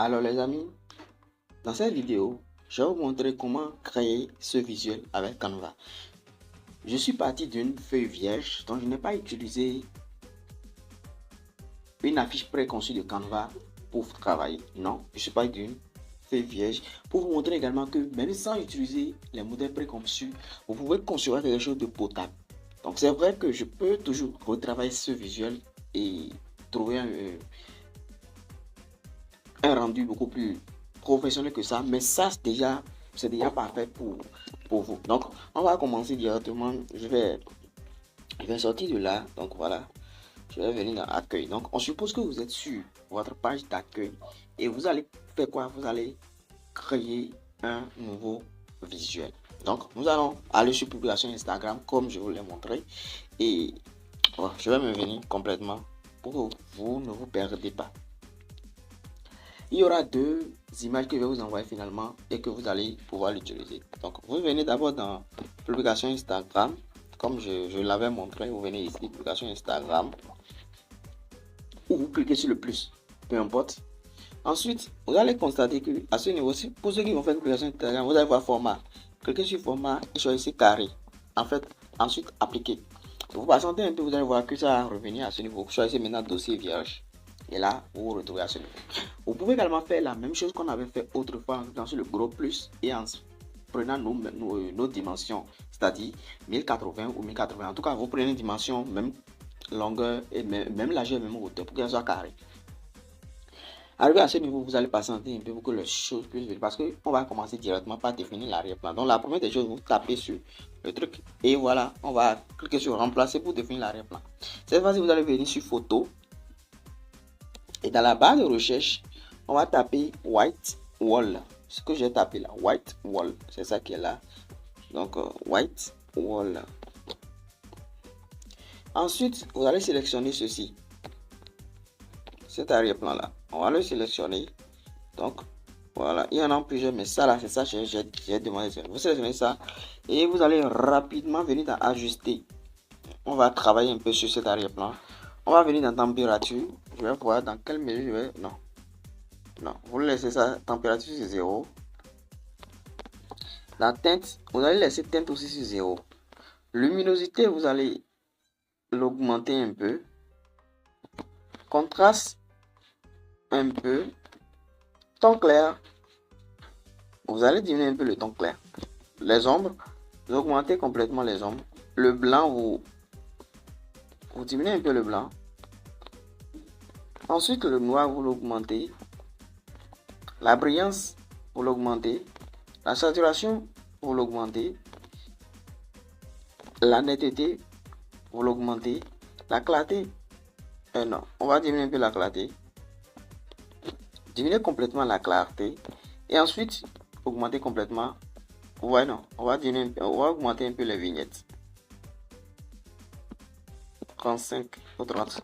Alors les amis, dans cette vidéo, je vais vous montrer comment créer ce visuel avec Canva. Je suis parti d'une feuille vierge, donc je n'ai pas utilisé une affiche préconçue de Canva pour travailler. Non, je suis parti d'une feuille vierge pour vous montrer également que même sans utiliser les modèles préconçus, vous pouvez construire quelque chose de potable. Donc c'est vrai que je peux toujours retravailler ce visuel et trouver un rendu beaucoup plus professionnel que ça, mais ça c'est déjà parfait pour vous. Donc on va commencer directement. Je vais sortir de là. Donc voilà, je vais venir dans accueil. Donc on suppose que vous êtes sur votre page d'accueil et vous allez faire quoi? Vous allez créer un nouveau visuel. Donc nous allons aller sur publication Instagram comme je vous l'ai montré et voilà, je vais me venir complètement pour que vous ne vous perdez pas. Il y aura deux images que je vais vous envoyer finalement et que vous allez pouvoir l'utiliser. Donc vous venez d'abord dans publication Instagram comme je l'avais montré. Vous venez ici publication Instagram ou vous cliquez sur le plus, peu importe. Ensuite vous allez constater que à ce niveau-ci, pour ceux qui vont faire publication Instagram, vous allez voir format. Cliquez sur format et choisissez carré. En fait, ensuite appliquer. Vous patientez un peu, vous allez voir que ça va revenir à ce niveau. Vous choisissez maintenant dossier vierge. Et là, vous vous retrouvez à ce niveau. Vous pouvez également faire la même chose qu'on avait fait autrefois en cliquant sur le gros plus et en prenant nos dimensions, c'est-à-dire 1080 ou 1080. En tout cas, vous prenez une dimension, même longueur et même largeur, même hauteur pour qu'elle soit carrée. Arrivé à ce niveau, vous allez patienter un peu pour que les choses puissent venir parce qu'on va commencer directement par définir l'arrière-plan. Donc, la première des choses, vous tapez sur le truc et voilà, on va cliquer sur remplacer pour définir l'arrière-plan. Cette fois-ci, vous allez venir sur photo. Et dans la barre de recherche, on va taper white wall. Ce que j'ai tapé là, white wall, c'est ça qui est là. Donc white wall. Ensuite, vous allez sélectionner ceci. Cet arrière-plan là, on va le sélectionner. Donc voilà, il y en a plusieurs, mais ça là, c'est ça que j'ai demandé. Vous sélectionnez ça et vous allez rapidement venir dans ajuster. On va travailler un peu sur cet arrière-plan. On va venir dans température. Je vais voir dans quelle mesure je vais. Non, vous laissez ça, température sur 0. La teinte, vous allez laisser teinte aussi sur 0. Luminosité, vous allez l'augmenter un peu. Contraste, un peu. Ton clair, vous allez diminuer un peu le ton clair. Les ombres, vous augmentez complètement les ombres. Le blanc, vous diminuez un peu le blanc. Ensuite, le noir, vous l'augmentez. La brillance, vous l'augmentez. La saturation, vous l'augmentez. La netteté, vous l'augmentez. La clarté, non, on va diminuer un peu la clarté. Diminuer complètement la clarté. Et ensuite, augmenter complètement. Ouais, non, on va augmenter un peu les vignettes. 35 ou 30.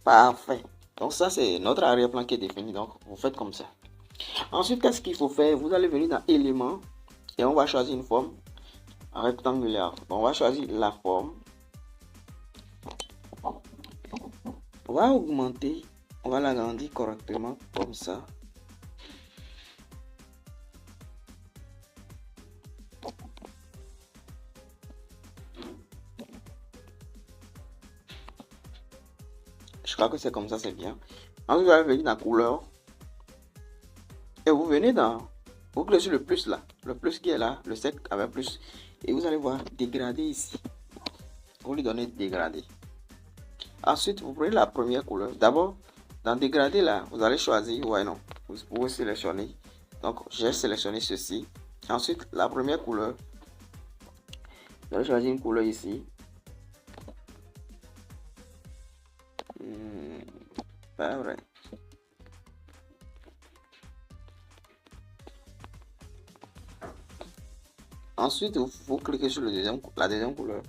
Parfait. Donc ça, c'est notre arrière-plan qui est défini. Donc, vous faites comme ça. Ensuite, qu'est-ce qu'il faut faire? Vous allez venir dans éléments et on va choisir une forme rectangulaire. On va choisir la forme. On va augmenter. On va l'agrandir correctement comme ça. Je crois que c'est comme ça, c'est bien. Ensuite, vous allez venir dans couleur. Et vous venez dans... Vous cliquez sur le plus là. Le plus qui est là. Le sec avec plus. Et vous allez voir dégradé ici. Vous lui donnez dégradé. Ensuite, vous prenez la première couleur. D'abord, dans dégradé là, vous allez choisir. Ouais, non. Vous pouvez sélectionner. Donc, j'ai sélectionné ceci. Ensuite, la première couleur. Vous allez choisir une couleur ici. Pas vrai. Ensuite, vous cliquez sur la deuxième couleur.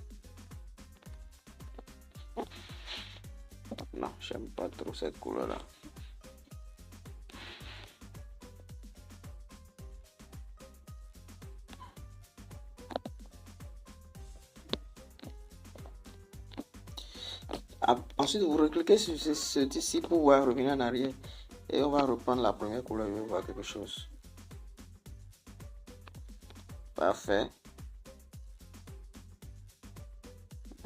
Non, j'aime pas trop cette couleur là. Ensuite, vous recliquez sur ce ici pour pouvoir revenir en arrière Et on va reprendre la première couleur, je vais voir quelque chose. Parfait.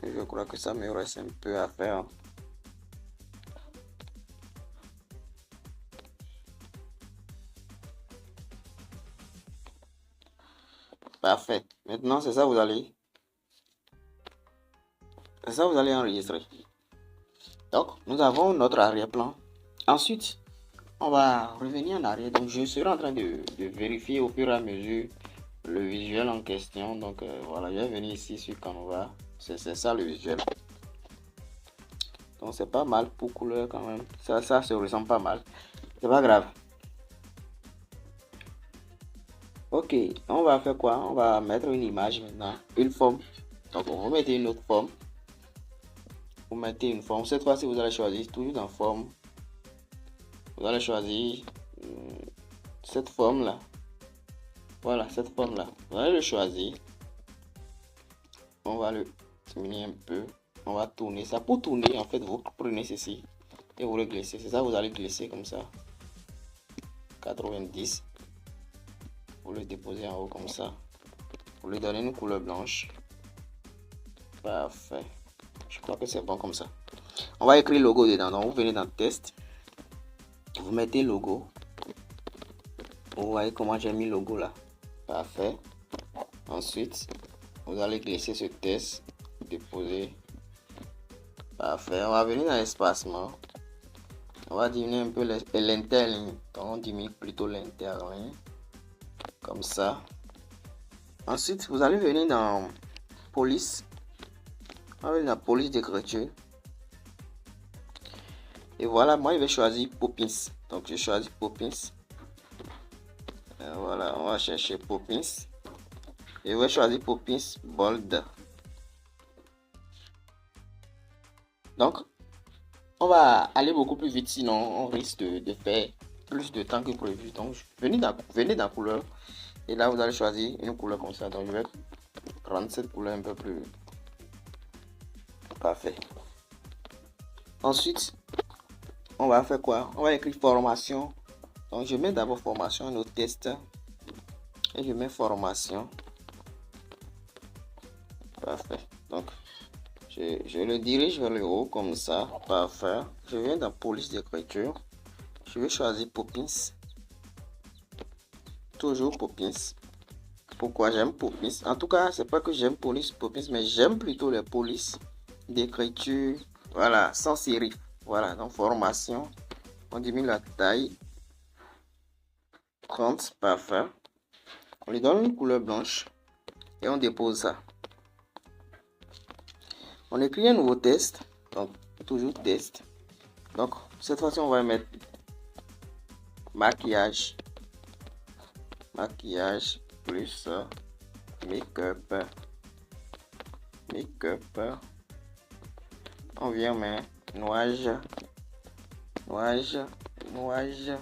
Et je crois que ça me reste un peu à faire. Parfait. Maintenant, c'est ça vous allez enregistrer. Donc, nous avons notre arrière-plan. Ensuite, on va revenir en arrière. Donc, je serai en train de vérifier au fur et à mesure le visuel en question. Donc, voilà, je vais venir ici sur Canva. C'est ça le visuel. Donc, c'est pas mal pour couleur quand même. Ça se ressemble pas mal. C'est pas grave. Ok, on va faire quoi? On va mettre une image maintenant, une forme. Donc, on va mettre une autre forme. Vous mettez une forme. Cette fois-ci, vous allez choisir toujours dans forme. Vous allez choisir cette forme là. Voilà, cette forme là. Vous allez le choisir. On va le diminuer un peu. On va tourner ça. Pour tourner, en fait, vous prenez ceci et vous le glissez. C'est ça, vous allez glisser comme ça. 90. Vous le déposez en haut comme ça. Vous lui donnez une couleur blanche. Parfait. Je crois que c'est bon comme ça. On va écrire logo dedans. Donc, vous venez dans test. Vous mettez logo. Vous voyez comment j'ai mis logo là. Parfait. Ensuite, vous allez glisser ce test. Déposer. Parfait. On va venir dans l'espacement. On va diminuer un peu l'interligne. Donc, on diminue plutôt l'interligne. Comme ça. Ensuite, vous allez venir dans police. On va venir dans police d'écriture. Et voilà, moi je vais choisir Poppins. Donc je choisis Poppins. Et voilà, on va chercher Poppins. Et je vais choisir Poppins Bold. Donc, on va aller beaucoup plus vite, sinon on risque de faire plus de temps que prévu. Donc, venez dans couleur. Et là, vous allez choisir une couleur comme ça. Donc, je vais prendre cette couleur un peu plus. Parfait. Ensuite, on va faire quoi? On va écrire formation. Donc, je mets d'abord formation, nos tests. Et je mets formation. Parfait. Donc, je le dirige vers le haut comme ça. Parfait. Je viens dans police d'écriture. Je vais choisir Poppins. Toujours Poppins. Pourquoi j'aime Poppins? En tout cas, c'est pas que j'aime police Poppins, mais j'aime plutôt les polices d'écriture. Voilà, sans sérif. Voilà, donc formation. On diminue la taille. 30, parfait. On lui donne une couleur blanche. Et on dépose ça. On écrit un nouveau test. Donc, toujours test. Donc, cette fois-ci, on va mettre maquillage. Maquillage plus make-up. Make-up. On vient mettre nuage. Nuage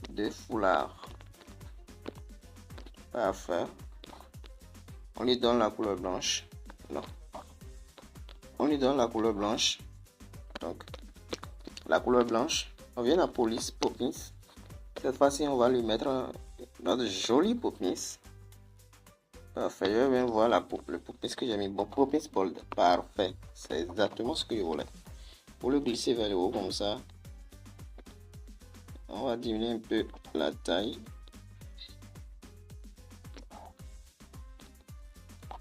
de foulard. Parfait. On lui donne la couleur blanche. Non. On lui donne la couleur blanche. Donc, la couleur blanche. On vient à police Poppins. Cette fois-ci, on va lui mettre notre joli Poppins. Parfait. Je vais voir le Poppins que j'ai mis. Bon, Poppins Bold. Parfait. C'est exactement ce que je voulais. Pour le glisser vers le haut comme ça. On va diminuer un peu la taille.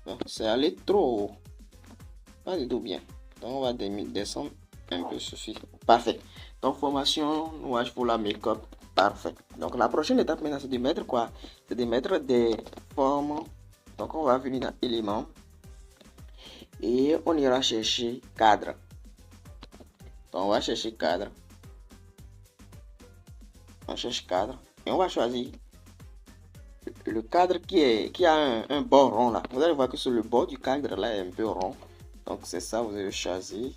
Bon, c'est allé trop haut. Pas du tout bien. Donc, on va descendre un peu ceci. Parfait. Donc, formation, nuage pour la make-up. Parfait. Donc, la prochaine étape maintenant, c'est de mettre quoi? C'est de mettre des formes. Donc, on va venir dans éléments. Et on ira chercher cadre. Donc, on va chercher cadre. On cherche cadre. Et on va choisir le cadre qui a un bord rond là. Vous allez voir que sur le bord du cadre là est un peu rond. Donc, c'est ça, vous allez choisir.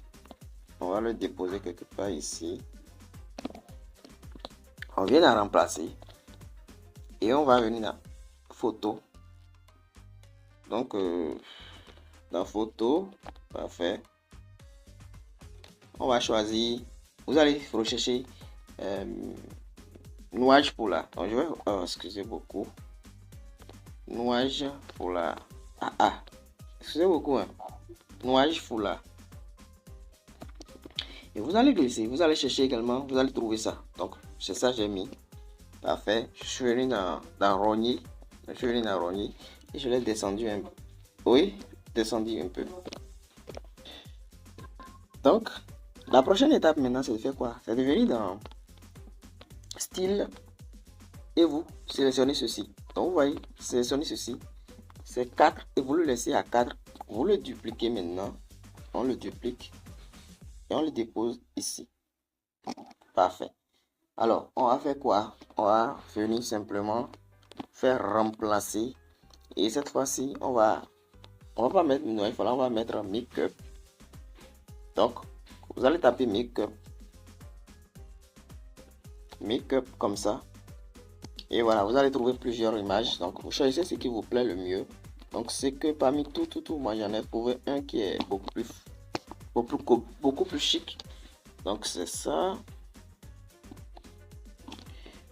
On va le déposer quelque part ici. On vient à remplacer. Et on va venir dans photo. Donc, dans photo, parfait. On va choisir. Vous allez rechercher Nuage pour la. Donc, je vais, excusez beaucoup. Nuage pour la. Excusez beaucoup. Hein. Nuage pour la. Et vous allez glisser. Vous allez chercher également. Vous allez trouver ça. Donc, c'est ça j'ai mis. Parfait. Je suis venu dans Rogny. Je suis venu dans Rogny. Et je l'ai descendu un peu. Oui, descendu un peu. Donc, la prochaine étape maintenant, c'est de faire quoi? C'est de venir dans style et vous sélectionnez ceci. Donc, vous voyez, sélectionnez ceci. C'est 4 et vous le laissez à 4. Vous le dupliquez maintenant. On le duplique et on le dépose ici. Parfait. Alors, on va faire quoi? On va venir simplement faire remplacer. Et cette fois-ci, on va pas mettre il on va mettre make-up. Donc, vous allez taper make-up comme ça. Et voilà, vous allez trouver plusieurs images. Donc, vous choisissez ce qui vous plaît le mieux. Donc, c'est que parmi tout, moi j'en ai trouvé un qui est beaucoup plus chic. Donc, c'est ça.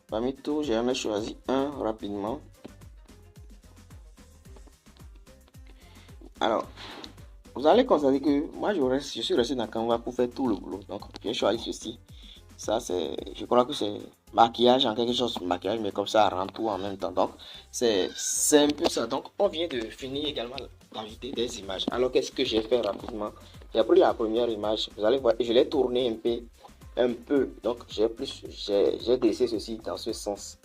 Parmi tout, j'en ai choisi un rapidement. Alors, vous allez constater que moi je suis resté dans Canva pour faire tout le boulot. Donc, j'ai choisi ceci. Ça, je crois que c'est maquillage en quelque chose, maquillage, mais comme ça, rend tout en même temps. Donc, c'est un peu ça. Donc, on vient de finir également d'ajouter des images. Alors, qu'est-ce que j'ai fait rapidement? J'ai pris la première image. Vous allez voir, je l'ai tourné un peu. Donc, j'ai glissé ceci dans ce sens.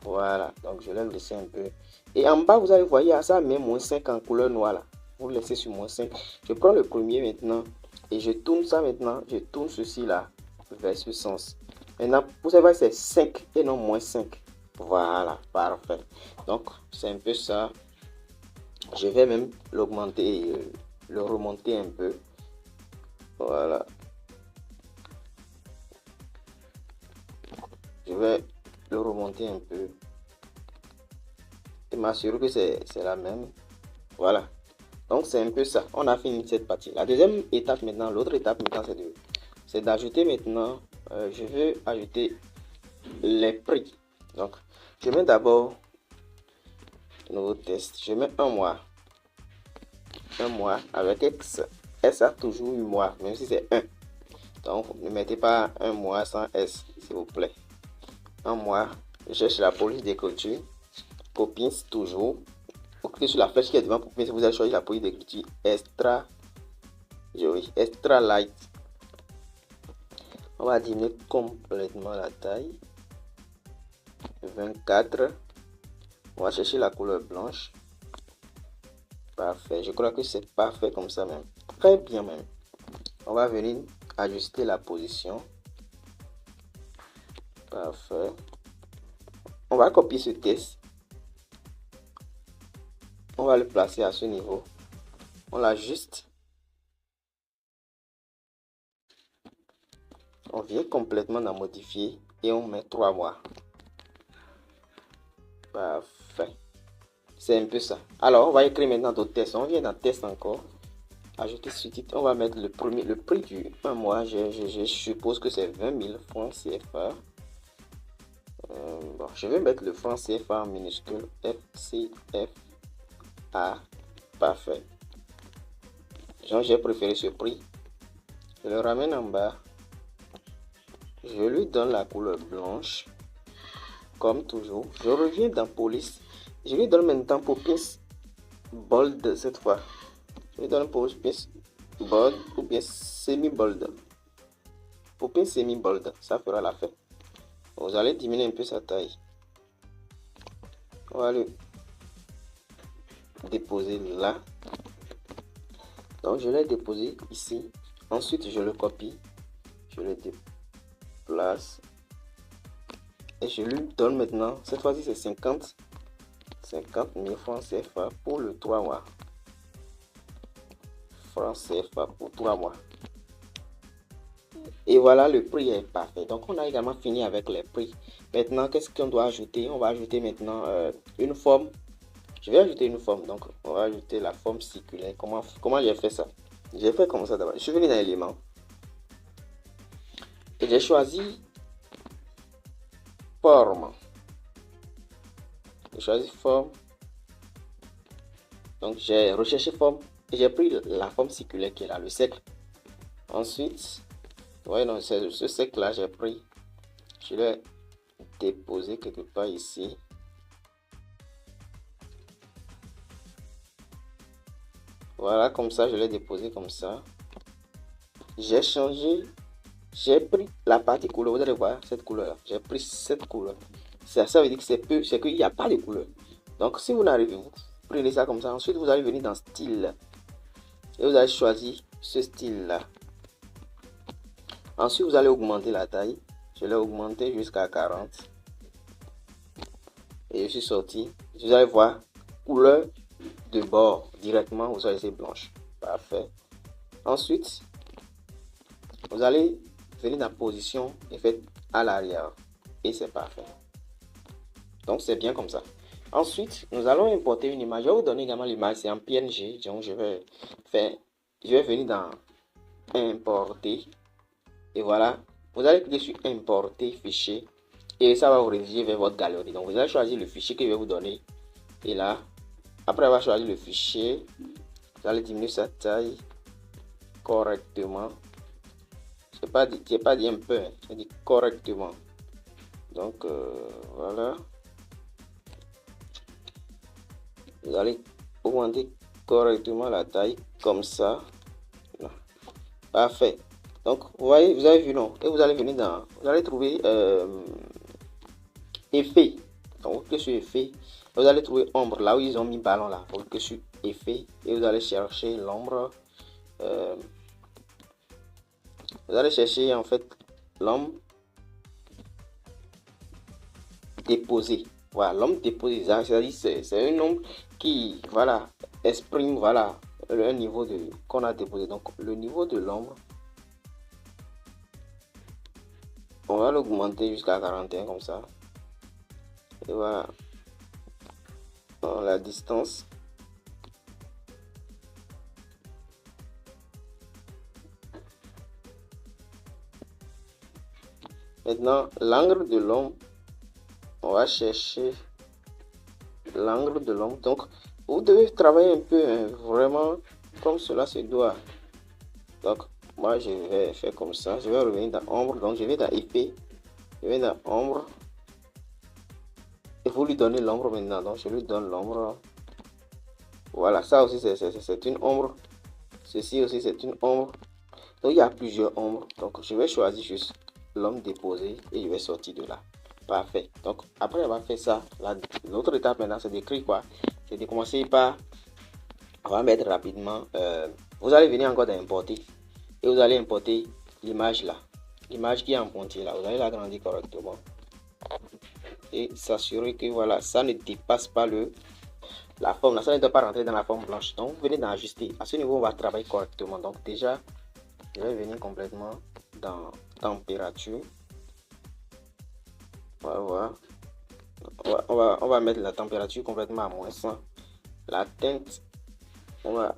Voilà. Donc, je l'ai laissé un peu. Et en bas, vous allez voir, ça met -5 en couleur noire là. Vous le laissez sur -5. Je prends le premier maintenant et je tourne ça maintenant. Je tourne ceci là vers ce sens. Maintenant, vous savez, c'est 5 et non -5. Voilà, parfait. Donc, c'est un peu ça. Je vais même l'augmenter, le remonter un peu. Voilà. Je vais le remonter un peu et m'assurer que c'est la même. Voilà. Donc, c'est un peu ça. On a fini cette partie. La deuxième étape maintenant, l'autre étape maintenant, c'est d'ajouter maintenant. Je veux ajouter les prix. Donc, je mets d'abord nouveau test. Je mets un mois. Un mois avec X. S a toujours 8 mois, même si c'est 1. Donc, ne mettez pas un mois sans S, s'il vous plaît. Un mois. Je cherche la police d'écriture. Copins toujours. Vous cliquez sur la flèche qui est devant pour que vous allez choisir la police d'écriture extra joli, extra light. On va diminuer complètement la taille. 24. On va chercher la couleur blanche. Parfait. Je crois que c'est parfait comme ça même. Très bien même. On va venir ajuster la position. Parfait. On va copier ce test. On va le placer à ce niveau. On l'ajuste. On vient complètement dans modifier et on met 3 mois. Parfait. C'est un peu ça. Alors, on va écrire maintenant d'autres tests. On vient dans test encore. Ajouter sous-titre. On va mettre le prix du 1 mois. Je suppose que c'est 20 000 francs CFA. Bon, je vais mettre le franc CFA en minuscule. FCFA. Parfait. J'ai préféré ce prix. Je le ramène en bas. Je lui donne la couleur blanche. Comme toujours. Je reviens dans police. Je lui donne maintenant Poppins bold cette fois. Je lui donne Poppins bold ou bien semi-bold. Poppins semi-bold. Ça fera l'affaire. Vous allez diminuer un peu sa taille. On va le déposer là. Donc je l'ai déposé ici. Ensuite je le copie. Je le déplace. Et je lui donne maintenant. Cette fois-ci c'est 50 000 francs CFA pour le 3 mois. Francs CFA pour 3 mois. Et voilà, le prix est parfait. Donc on a également fini avec les prix. Maintenant, qu'est-ce qu'on doit ajouter? On va ajouter maintenant une forme. Je vais ajouter une forme. Donc on va ajouter la forme circulaire. Comment j'ai fait ça? J'ai fait comme ça d'abord. Je suis venu dans l'élément. Et j'ai choisi forme. Je choisis forme. Donc j'ai recherché forme et j'ai pris la forme circulaire qui est là, le cercle. Ensuite, voyez, donc c'est ce cercle là j'ai pris, je l'ai déposé quelque part ici. Voilà, comme ça, je l'ai déposé comme ça. J'ai changé, j'ai pris la partie couleur. Vous allez voir cette couleur là. J'ai pris cette couleur. Ça veut dire que c'est qu'il n'y a pas de couleur. Donc, si vous n'arrivez, vous prenez ça comme ça. Ensuite, vous allez venir dans style. Et vous allez choisir ce style là. Ensuite, vous allez augmenter la taille. Je l'ai augmenté jusqu'à 40. Et je suis sorti. Vous allez voir couleur de bord directement, vous allez laisser blanche. Parfait. Ensuite, vous allez venir dans la position et faites à l'arrière. Et c'est parfait. Donc, c'est bien comme ça. Ensuite, nous allons importer une image. Je vais vous donner également l'image. C'est en PNG. Donc, je vais venir dans importer. Et voilà. Vous allez cliquer sur importer fichier. Et ça va vous rediriger vers votre galerie. Donc, vous allez choisir le fichier que je vais vous donner. Et là, après avoir choisi le fichier, vous allez diminuer sa taille correctement. Je n'ai pas dit un peu, hein, j'ai dit correctement. Donc, voilà. Vous allez augmenter correctement la taille, comme ça. Parfait. Donc, vous voyez, vous avez vu, non? Et vous allez venir dans, vous allez trouver effet. Donc, vous cliquez sur effet. Vous allez trouver ombre, là où ils ont mis ballon là. Vous cliquez sur effet et vous allez chercher l'ombre. Vous allez chercher en fait l'ombre déposée. Voilà, l'ombre déposée, c'est-à-dire c'est une ombre qui, voilà, exprime, voilà, un niveau de qu'on a déposé. Donc, le niveau de l'ombre, on va l'augmenter jusqu'à 41 comme ça. Et voilà. Dans la distance. Maintenant, l'angle de l'ombre, on va chercher l'angle de l'ombre. Donc, vous devez travailler un peu, hein, vraiment, comme cela se doit. Donc, moi, je vais faire comme ça. Je vais revenir dans ombre. Donc, je vais dans effet. Je vais dans ombre. Et vous lui donnez l'ombre maintenant. Donc, je lui donne l'ombre. Voilà, ça aussi, c'est une ombre. Ceci aussi, c'est une ombre. Donc, il y a plusieurs ombres. Donc, je vais choisir juste l'ombre déposé et je vais sortir de là. Parfait. Donc, après avoir fait ça, l'autre étape maintenant, c'est d'écrire quoi? C'est de commencer par, on va mettre rapidement, vous allez venir encore d'importer et vous allez importer l'image là. L'image qui est en pointillé là, vous allez l'agrandir correctement et s'assurer que voilà, ça ne dépasse pas la forme là, ça ne doit pas rentrer dans la forme blanche. Donc, vous venez d'ajuster. À ce niveau, on va travailler correctement. Donc, déjà, je vais venir complètement dans température. On va voir. On va mettre la température complètement à -100. La teinte, on va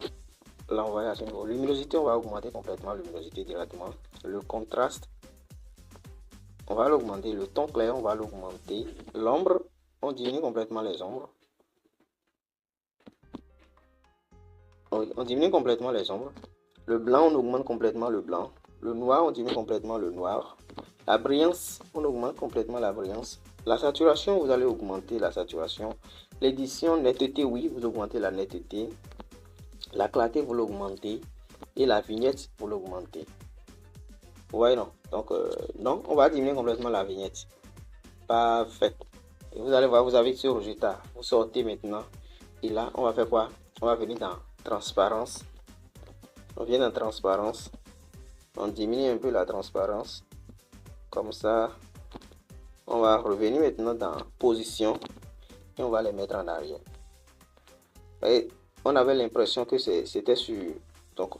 l'envoyer à ce niveau. Luminosité, on va augmenter complètement la luminosité directement. Le contraste, on va l'augmenter. Le ton clair, on va l'augmenter. L'ombre, on diminue complètement les ombres. On diminue complètement les ombres. Le blanc, on augmente complètement le blanc. Le noir, on diminue complètement le noir. La brillance, on augmente complètement la brillance. La saturation, vous allez augmenter la saturation. L'édition, netteté, oui, vous augmentez la netteté. La clarté, vous l'augmentez. Et la vignette, vous l'augmentez. Vous voyez, non? Donc, non, on va diminuer complètement la vignette. Parfait. Et vous allez voir, vous avez ce résultat. Vous sortez maintenant. Et là, on va faire quoi? On va venir dans transparence. On vient dans transparence. On diminue un peu la transparence. Comme ça. On va revenir maintenant dans position. Et on va les mettre en arrière. Et on avait l'impression que c'était sur... Donc,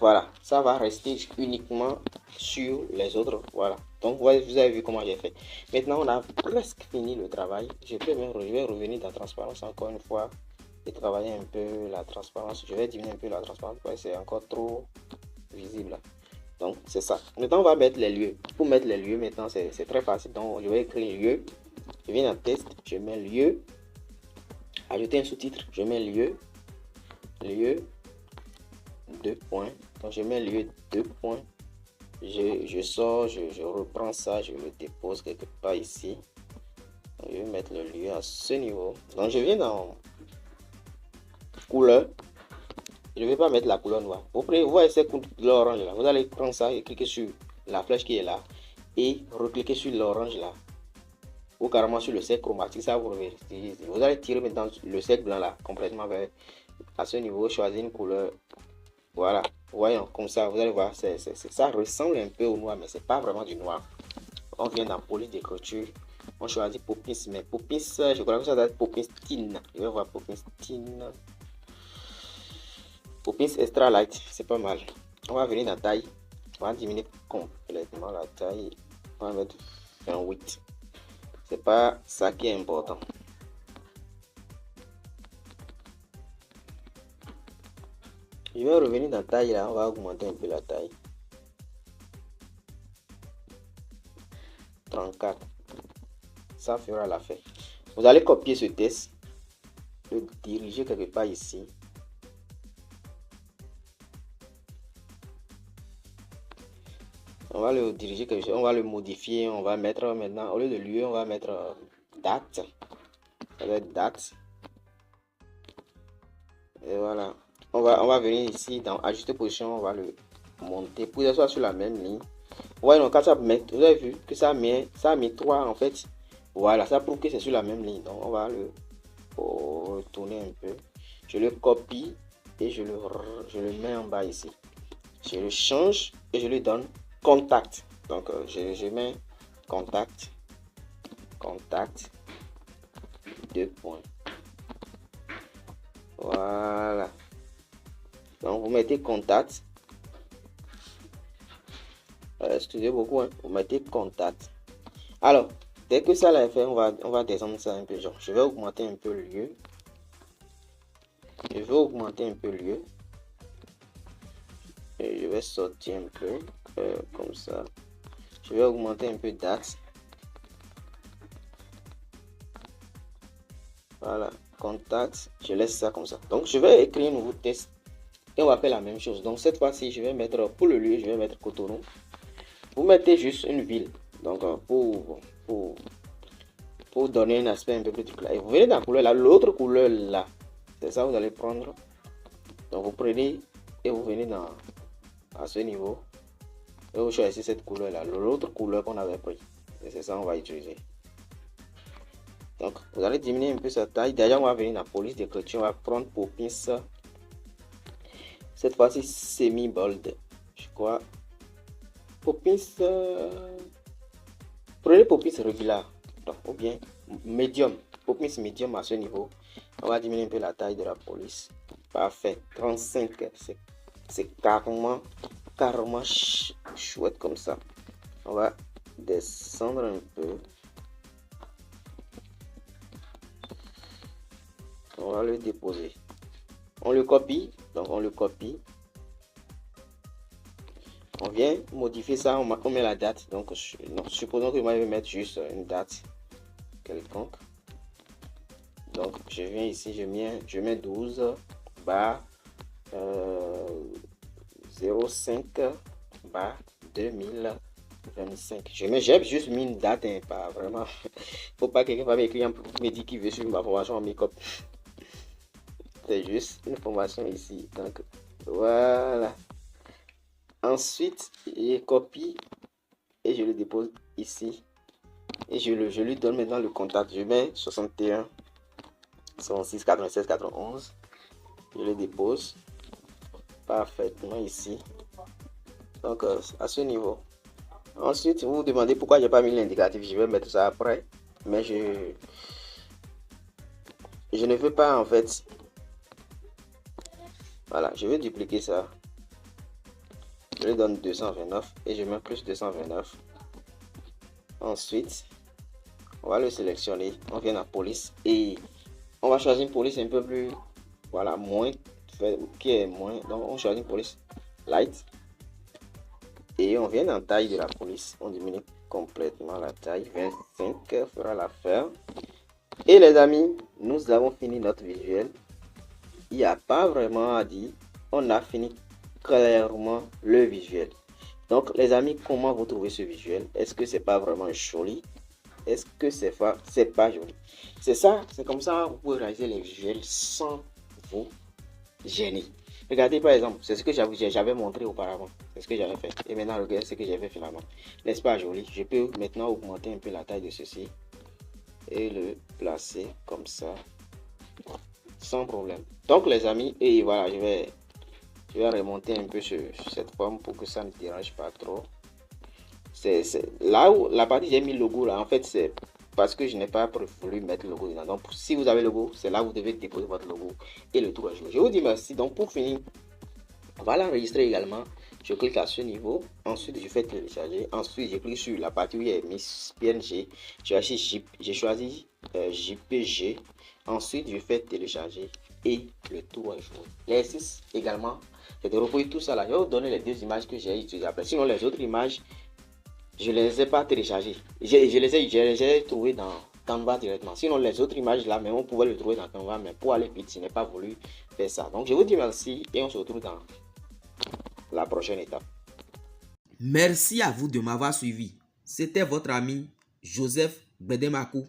voilà. Ça va rester uniquement sur les autres. Voilà. Donc, vous avez vu comment j'ai fait. Maintenant, on a presque fini le travail. Je vais revenir dans transparence encore une fois. Et travailler un peu la transparence. Je vais diminuer un peu la transparence parce que c'est encore trop visible. Donc, c'est ça. Maintenant, on va mettre les lieux. Pour mettre les lieux, maintenant, c'est très facile. Donc, je vais écrire lieu. Je viens dans test, je mets lieu. Ajouter un sous-titre, je mets lieu. Lieu, 2 points. Donc, je mets lieu, 2 points. Je sors, je reprends ça, je le dépose quelque part ici. Donc, je vais mettre le lieu à ce niveau. Donc, je viens dans couleur. Je ne vais pas mettre la couleur noire. Vous voyez cette couleur orange là. Vous allez prendre ça et cliquer sur la flèche qui est là. Et recliquer sur l'orange là. Ou carrément sur le cercle chromatique. Ça vous Vous allez tirer maintenant le cercle blanc là. Complètement vers. À ce niveau, choisir une couleur. Voilà. Voyons, comme ça, vous allez voir. Ça ressemble un peu au noir, mais c'est pas vraiment du noir. On vient dans police d'écriture. On choisit Poppins. Mais Poppins, je crois que ça doit être Poppins Teen. Je vais voir Poppins Teen. Poppins Extra Light, c'est pas mal. On va venir dans taille. On va diminuer complètement la taille. On va mettre 28. C'est pas ça qui est important. Je vais revenir dans taille là. On va augmenter un peu la taille. 34. Ça fera l'affaire. Vous allez copier ce test. Le diriger quelque part ici. On va le diriger quelque chose, on va le modifier, on va mettre maintenant, au lieu de lieu, on va mettre date. Ça va être date. Et voilà. On va venir ici dans ajuster position, on va le monter pour que ça soit sur la même ligne. Ouais, donc quand ça met, vous avez vu que ça a mis 3 en fait. Voilà, ça prouve que c'est sur la même ligne. Donc on va le retourner un peu. Je le copie et je le mets en bas ici. Je le change et je lui donne contact. Donc je mets contact 2 points. Voilà. Donc vous mettez contact. Excusez beaucoup, hein. Vous mettez contact. Alors, dès que ça l'a fait, on va descendre ça un peu. Genre, je vais augmenter un peu le lieu. Je vais augmenter un peu le lieu. Et je vais sortir un peu. Comme ça. Je vais augmenter un peu date. Voilà. Contact. Je laisse ça comme ça. Donc, je vais écrire un nouveau test. Et on va faire la même chose. Donc, cette fois-ci, je vais mettre, pour le lieu, je vais mettre Cotonou. Vous mettez juste une ville. Donc, pour donner un aspect un peu plus clair. Et vous venez dans la couleur là, l'autre couleur là. C'est ça, vous allez prendre. Donc, vous prenez et vous venez à ce niveau. Et vous choisissez cette couleur là, l'autre couleur qu'on avait pris. Et c'est ça, on va utiliser. Donc, vous allez diminuer un peu sa taille. D'ailleurs, on va venir dans la police d'écriture. On va prendre Poppins. Cette fois-ci, semi-bold. Je crois. Poppins. Prenez Poppins régulier. Ou bien médium. Poppins médium à ce niveau. On va diminuer un peu la taille de la police. Parfait. 35. C'est carrément chouette comme ça. On va descendre un peu. On va le déposer. On le copie. Donc on le copie. On vient modifier ça. On met la date. Donc supposons que moi je vais mettre juste une date quelconque. Donc je viens ici. Je mets 12 bar 05 bar 2025. J'ai juste mis une date, hein, pas vraiment. Faut pas que quelqu'un va m'écrire me dire qu'il veut suivre ma formation en make-up. C'est juste une formation ici. Donc voilà. Ensuite, je copie et je le dépose ici. Et je lui donne maintenant le contact. Je mets 61 66 96 91. Je le dépose parfaitement ici. Donc à ce niveau. Ensuite, vous vous demandez pourquoi j'ai pas mis l'indicatif. Je vais mettre ça après. Mais je ne veux pas en fait. Voilà, je vais dupliquer ça. Je lui donne 229 et je mets plus 229. Ensuite, on va le sélectionner. On vient à police et on va choisir une police un peu plus, voilà, moins, qui est moins. Donc on choisit une police light. Et on vient dans taille de la police. On diminue complètement la taille. 25 fera l'affaire. Et les amis, nous avons fini notre visuel. Il n'y a pas vraiment à dire. On a fini clairement le visuel. Donc les amis, comment vous trouvez ce visuel? Est-ce que c'est pas vraiment joli? Est-ce que c'est pas joli? C'est ça, c'est comme ça vous pouvez réaliser les visuels sans vous gêner. Regardez par exemple, c'est ce que j'avais montré auparavant. C'est ce que j'avais fait. Et maintenant regardez ce que j'ai fait finalement. N'est-ce pas joli? Je peux maintenant augmenter un peu la taille de ceci et le placer comme ça sans problème. Donc les amis, et voilà, je vais remonter un peu sur cette forme pour que ça ne dérange pas trop. C'est là où la partie j'ai mis le logo là, en fait c'est parce que je n'ai pas voulu mettre le logo dedans. Donc si vous avez le logo, c'est là où vous devez déposer votre logo et le tour à jouer. Je vous dis merci. Donc pour finir, on va l'enregistrer également. Je clique à ce niveau, ensuite je fais télécharger, ensuite je clique sur la partie où il y a mis PNG, j'ai choisi JPG, ensuite je fais télécharger et le tour à jouer. L'exercice également, c'est de recopier tout ça là. Je vais vous donner les deux images que j'ai utilisées après. Sinon les autres images, je ne les ai pas téléchargées. Je les ai trouvées dans Canva directement. Sinon les autres images là, mais on pouvait le trouver dans Canva, mais pour aller vite, je n'ai pas voulu faire ça. Donc je vous dis merci et on se retrouve dans la prochaine étape. Merci à vous de m'avoir suivi. C'était votre ami Joseph Bedemakou.